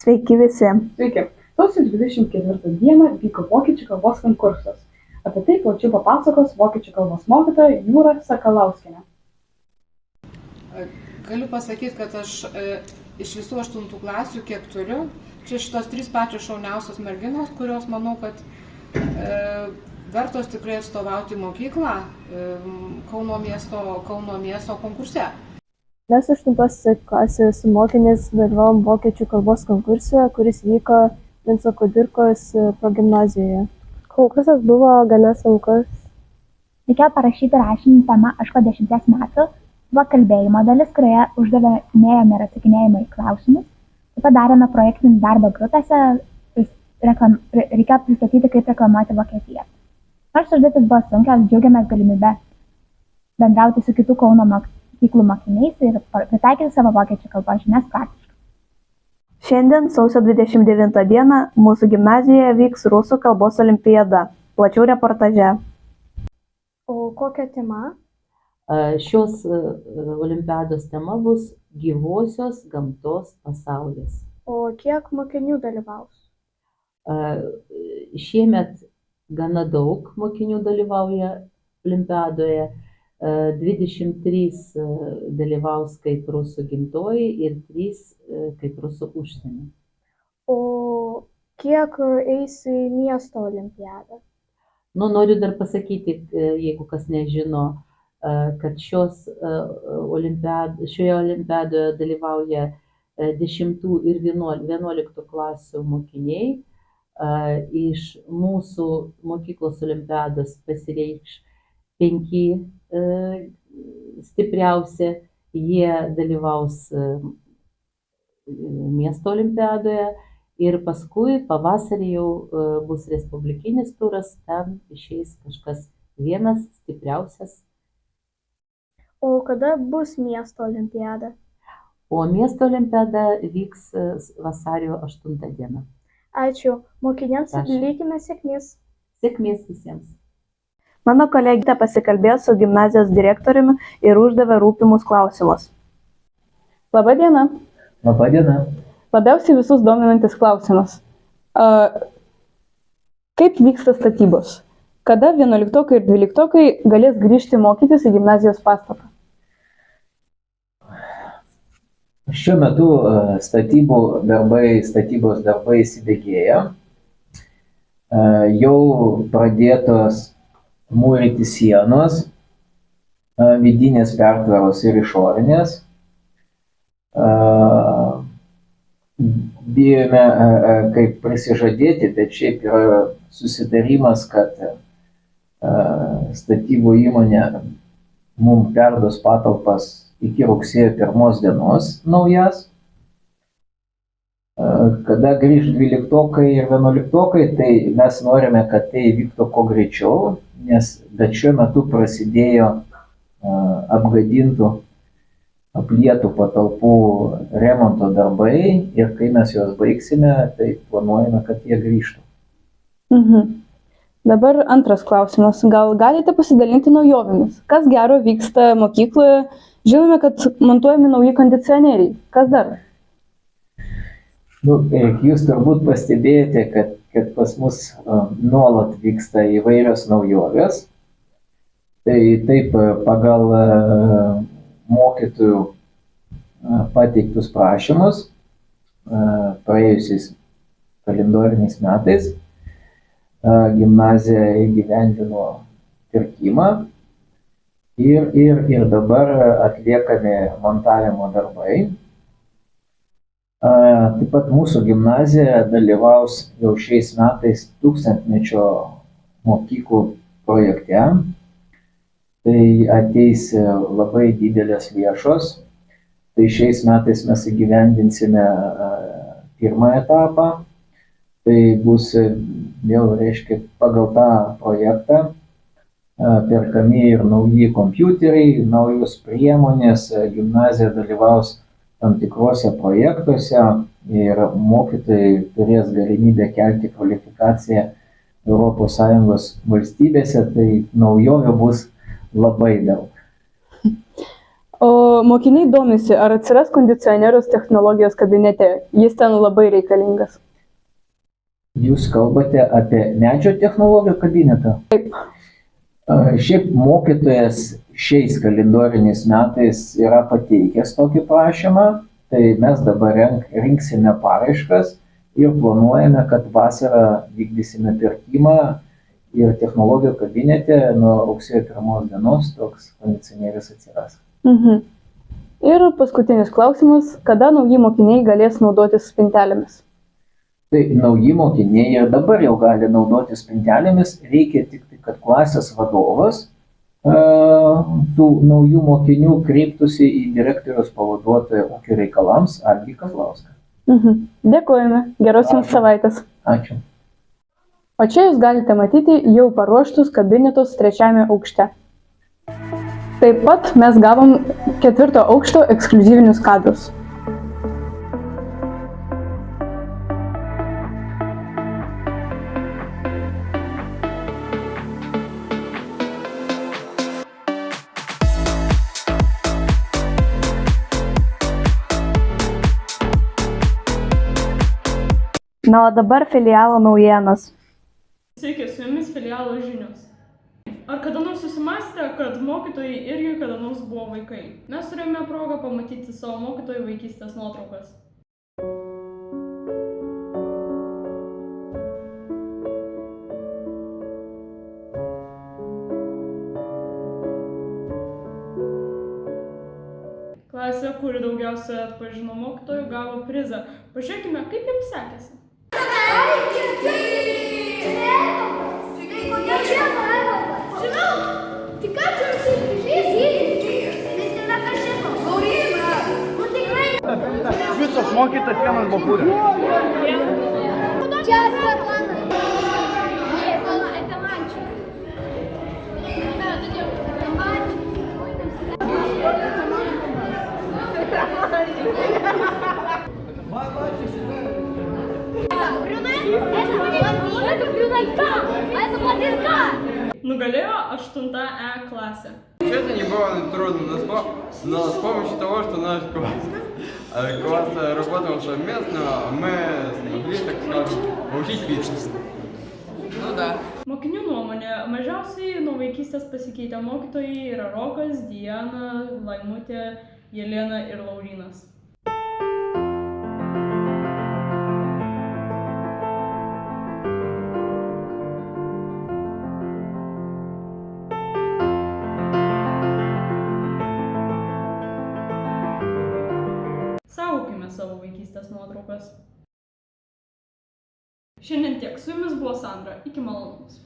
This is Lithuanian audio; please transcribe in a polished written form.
Sveiki visi. Sveiki. Sausio 24 dieną vyko vokiečių kalbos konkursas. Apie tai plačiau papasakos vokiečių kalbos mokytoja Jūra Sakalauskienė. Galiu pasakyti, kad aš iš visų 8 klasių, kiek turiu, čia šitos 3 pačios šauniausios merginos, kurios manau, kad vertos tikrai atstovauti mokyklą Kauno miesto konkurse. Mes 8 klasės mokinės dalyvavom vokiečių kalbos konkurse, kuris vyko Vinco Kudirkos progimnazijoje. Konkursas buvo gana sunkus. Reikėjo parašyti rašinį tema Aš po 10 metų. Buvo kalbėjimo dalis, kurioje uždavinėjome ir atsakinėjome į klausimus. Taip pat darėme projektinį darbą grupėse, reikėjo pristatyti, kaip reklamuoti Vokietiją. Nors užduotis buvo sunkios, džiaugiamės galimybę bendrauti su kitų Kauno mokyklų mokiniais ir pritaikyti savo vokiečių kalbos žinias praktiškai. Šiandien, sausio 29 dieną, mūsų gimnazijoje vyks rusų kalbos olimpiada. Plačiau reportaže. O kokia tema? Šios olimpiados tema bus gyvosios gamtos pasaulis. O kiek mokinių dalyvaus? Šiemet gana daug mokinių dalyvauja olimpiadoje. 23 dalyvaus kaip rusų gimtoji ir 3 kaip rusų užsienio. O kiek eis į miesto olimpiadą? Noriu dar pasakyti, jeigu kas nežino, kad šioje olimpiadoje dalyvauja 10 ir 11 klasių mokiniai. Iš mūsų mokyklos olimpiados pasireikš 5 stipriausi, jie dalyvaus miesto olimpiadoje ir paskui pavasarį jau bus respublikinis turas, ten išeis kažkas vienas stipriausias. O kada bus miesto olimpiada? O miesto olimpiada vyks vasario 8 dieną. Ačiū. Mokiniams linkime sėkmės. Sėkmės visiems. Mano kolegė pasikalbėjo su gimnazijos direktoriumi ir uždavė rūpimus klausimus. Labą dieną. Labą dieną. Labiausiai visus dominantis klausimas. Kaip vyksta statybos? Kada 11 ir 12 galės grįžti mokytis į gimnazijos pastatą? Šiuo metu statybos darbai įsibėgėja. Jau pradėtos mūryti sienos, vidinės pertvaros ir išorinės. Bijome kaip prisižadėti, bet šiaip yra susitarimas, kad statybų įmonė mums perduos patalpas iki rugsėjo 1 dienos naujas. Kada grįž 12 ir 11, tai mes norime, kad tai vyktų kuo greičiau, bet šiuo metu prasidėjo apgadintų aplietų patalpų remonto darbai ir kai mes juos baigsime, tai planuojame, kad jie grįžtų. Dabar antras klausimas. Gal galite pasidalinti naujovėmis? Kas gero vyksta mokykloje? Žinome, kad montuojami nauji kondicionieriai. Kas dar? Jūs turbūt pastebėjote, kad pas mus nuolat vyksta įvairios naujovės. Tai taip pagal mokytojų pateiktus prašymus praėjusiais kalendoriniais metais gimnazija įgyvendino pirkimą ir dabar atliekami montavimo darbai. Taip pat mūsų gimnazija dalyvaus jau šiais metais 1000-mečio mokyklų projekte. Tai ateis labai didelės lėšos. Tai šiais metais mes įgyvendinsime pirmą etapą. Tai bus vėl, reiškia, pagal tą projektą perkami ir nauji kompiuteriai, naujos priemonės. Gimnazija dalyvaus tam tikruose projektuose ir mokytojai turės galimybę kelti kvalifikaciją ES valstybėse, tai naujovių bus labai daug. O mokiniai domisi, ar atsiras kondicionierius technologijos kabinete. Jis ten labai reikalingas. Jūs kalbate apie medžio technologijų kabinetą? Taip. Šiaip mokytojas šiais kalendoriniais metais yra pateikęs tokį prašymą, tai mes dabar rinksime paraiškas ir planuojame, kad vasarą vykdysime pirkimą ir technologijų kabinete nuo rugsėjo 1 dienos toks kondicionierius atsiras. Ir paskutinis klausimas, kada nauji mokiniai galės naudotis spintelėmis? Tai nauji mokiniai ir dabar jau gali naudotis spintelėmis, reikia tik tai, kad klasės vadovas tų naujų mokinių kreiptųsi į direktoriaus pavaduotoją ūkio reikalams Algį Kazlauską. Dėkojame, geros jums savaitės. Ačiū. O čia jūs galite matyti jau paruoštus kabinetus 3 aukšte. Taip pat mes gavom 4 aukšto ekskliuzyvinius kadrus. Na, o dabar filialo naujienos. Sveiki, su jumis filialo žinios. Ar kada nors susimąstėte, kad mokytojai irgi kada nors buvo vaikai? Mes turėjome progą pamatyti savo mokytojų vaikystės nuotraukas. Klasė, kuri daugiausia atpažino mokytojų, gavo prizą. Pažiūrėkime, kaip jiems sekėsi. Visos mokytas vienas bapūrė. Čia Svetlana. Nugalėjo 8E klasė. Это не было трудно, но с помощью того, что наш класс работал совместно, мы смогли, так скажем, получить личность. Ну да. Mokinių nuomonė, mažiausiai nuo vaikystės pasikeitę mokytojai yra Rokas, Diana, Laimutė, Jelena ir Laurynas. Saugokime savo vaikystės nuotraukas. Šiandien tiek, su jumis buvo Sandra, iki malonaus.